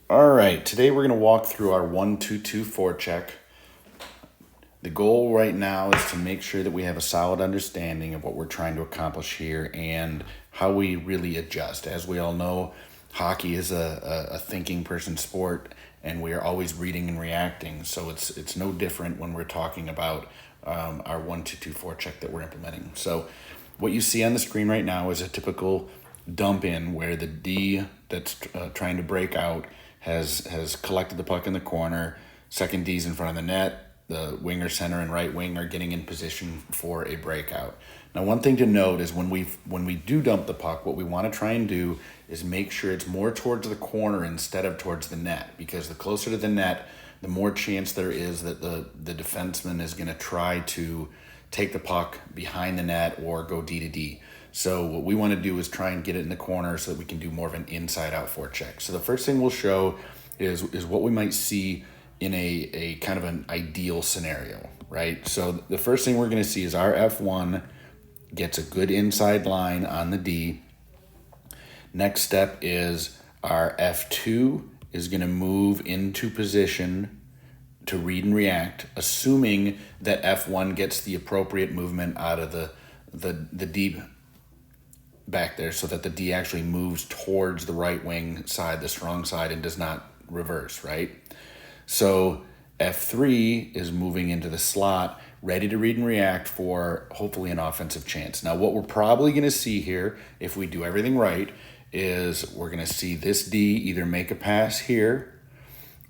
All right, today we're going to walk through our 1-2-2 forecheck. The goal right now is to make sure that we have a solid understanding of what we're trying to accomplish here and how we really adjust. As we all know, hockey is a thinking person sport, and we are always reading and reacting. So it's no different when we're talking about our 1-2-2 forecheck that we're implementing. So what you see on the screen right now is a typical dump in where the D that's trying to break out has collected the puck in the corner. Second D's in front of the net. The winger, center, and right wing are getting in position for a breakout. Now, one thing to note is when we do dump the puck, what we want to try and do is make sure it's more towards the corner instead of towards the net, because the closer to the net, the more chance there is that the defenseman is going to try to take the puck behind the net or go D to D. So what we want to do is try and get it in the corner so that we can do more of an inside-out forecheck. So the first thing we'll show is what we might see in a kind of an ideal scenario, right? So the first thing we're going to see is our F1 gets a good inside line on the D. Next step is our F2 is going to move into position to read and react, assuming that F1 gets the appropriate movement out of the D back there, so that the D actually moves towards the right wing side, the strong side, and does not reverse, right? So F3 is moving into the slot, ready to read and react for hopefully an offensive chance. Now, what we're probably going to see here, if we do everything right, is we're going to see this D either make a pass here,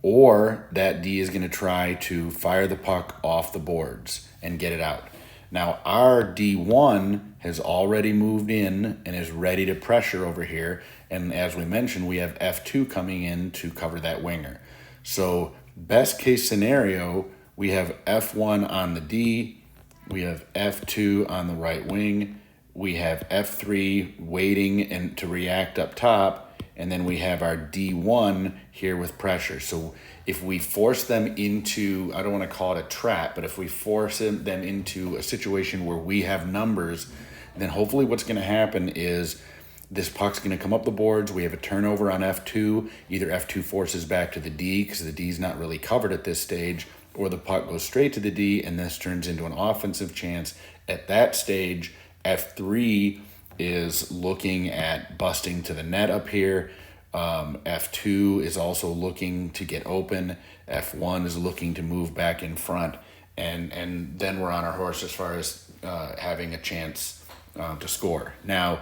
or that D is going to try to fire the puck off the boards and get it out. Now, our D1 has already moved in and is ready to pressure over here. And as we mentioned, we have F2 coming in to cover that winger. So best case scenario, we have F1 on the D, we have F2 on the right wing, we have F3 waiting and to react up top, and then we have our D1 here with pressure. So if we force them into, I don't want to call it a trap, but if we force them into a situation where we have numbers, then hopefully what's going to happen is this puck's going to come up the boards. We have a turnover on F2. Either F2 forces back to the D because the D's not really covered at this stage, or the puck goes straight to the D and this turns into an offensive chance. At that stage, F3 is looking at busting to the net up here. F2 is also looking to get open. F1 is looking to move back in front. And then we're on our horse as far as having a chance to score. Now,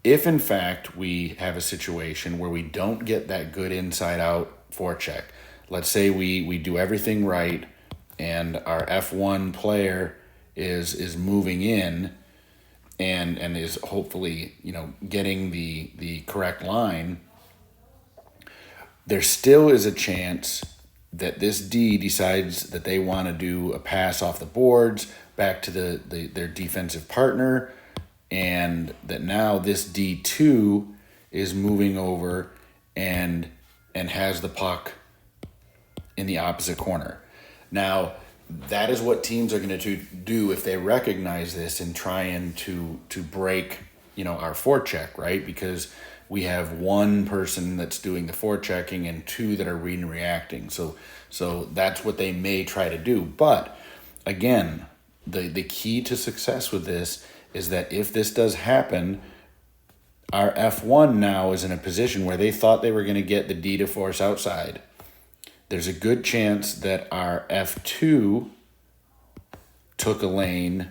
if in fact we have a situation where we don't get that good inside-out forecheck, let's say we do everything right and our F1 player is moving in and is hopefully getting the correct line, there still is a chance that this D decides that they want to do a pass off the boards back to their defensive partner, and that now this D2 is moving over and has the puck in the opposite corner. Now, that is what teams are going to do if they recognize this and trying to break our forecheck, right? Because we have one person that's doing the forechecking and two that are reading and reacting. So that's what they may try to do. But again, the key to success with this is that if this does happen, our F1 now is in a position where they thought they were going to get the D to force outside. There's a good chance that our F2 took a lane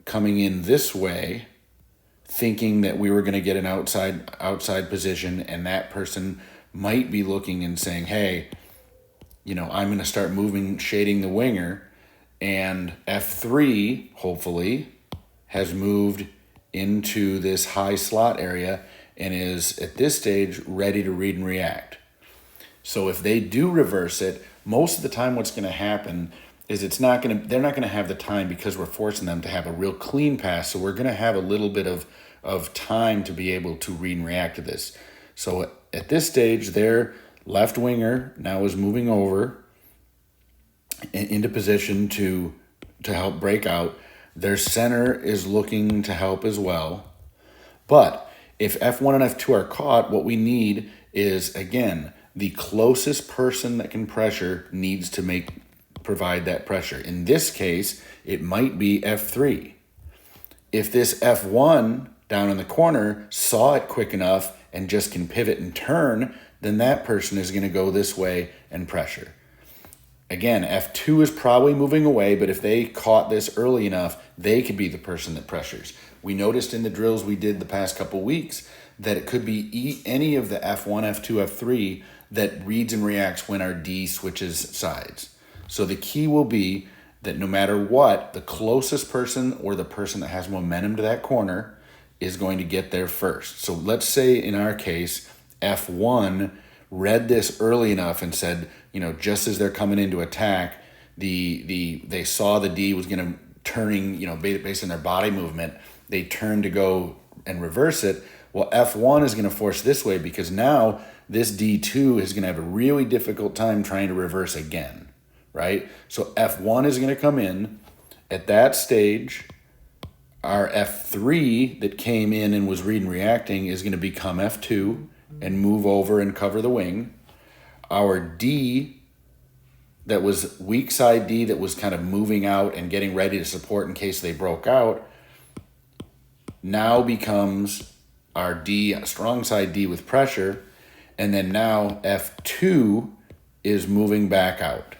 coming in this way, thinking that we were going to get an outside position, and that person might be looking and saying, hey, I'm going to start moving, shading the winger, and F3, hopefully, has moved into this high slot area and is, at this stage, ready to read and react. So if they do reverse it, most of the time what's going to happen is they're not going to have the time, because we're forcing them to have a real clean pass. So we're going to have a little bit of time to be able to read and react to this. So at this stage, their left winger now is moving over into position to help break out. Their center is looking to help as well. But if F1 and F2 are caught, what we need is, again, the closest person that can pressure needs to provide that pressure. In this case, it might be F3. If this F1 down in the corner saw it quick enough and just can pivot and turn, then that person is going to go this way and pressure. Again, F2 is probably moving away, but if they caught this early enough, they could be the person that pressures. We noticed in the drills we did the past couple weeks that it could be any of the F1, F2, F3 that reads and reacts when our D switches sides. So the key will be that no matter what, the closest person or the person that has momentum to that corner is going to get there first. So let's say in our case, F1 read this early enough and said, just as they're coming into attack, they saw the D was going to turning, based on their body movement, they turned to go and reverse it. Well, F1 is going to force this way because now this D2 is going to have a really difficult time trying to reverse again, right? So F1 is going to come in. At that stage, our F3 that came in and was reading and reacting is going to become F2 and move over and cover the wing. Our D, that was weak side D, that was kind of moving out and getting ready to support in case they broke out, now becomes our D, strong side D with pressure. And then now F2 is moving back out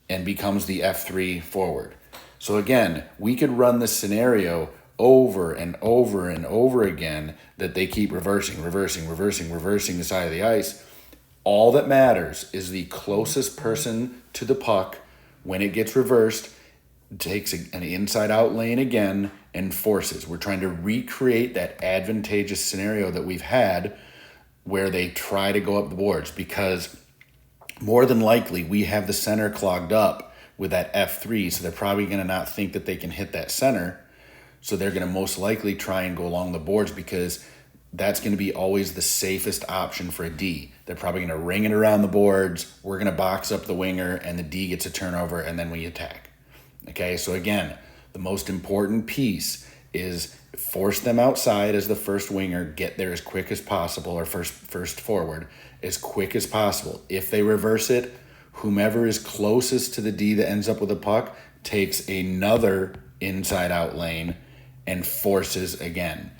and becomes the F3 forward. So again, we could run this scenario over and over and over again that they keep reversing the side of the ice. All that matters is the closest person to the puck when it gets reversed takes an inside out lane again and forces. We're trying to recreate that advantageous scenario that we've had where they try to go up the boards, because more than likely we have the center clogged up with that F3, so they're probably going to not think that they can hit that center. So they're going to most likely try and go along the boards because that's going to be always the safest option for a D. They're probably going to ring it around the boards. We're going to box up the winger and the D gets a turnover and then we attack. Okay, so again, the most important piece is force them outside as the first winger, get there as quick as possible, or first forward as quick as possible. If they reverse it, whomever is closest to the D that ends up with a puck takes another inside out lane and forces again.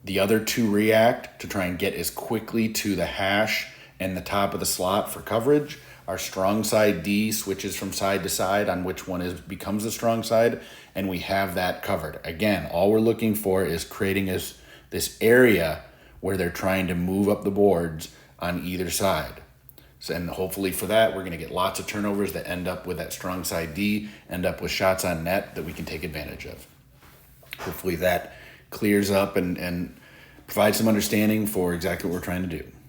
The other two react to try and get as quickly to the hash and the top of the slot for coverage. Our strong side D switches from side to side on which one becomes the strong side, and we have that covered. Again, all we're looking for is creating this area where they're trying to move up the boards on either side. So, and hopefully for that, we're going to get lots of turnovers that end up with that strong side D, end up with shots on net that we can take advantage of. Hopefully that clears up and provides some understanding for exactly what we're trying to do.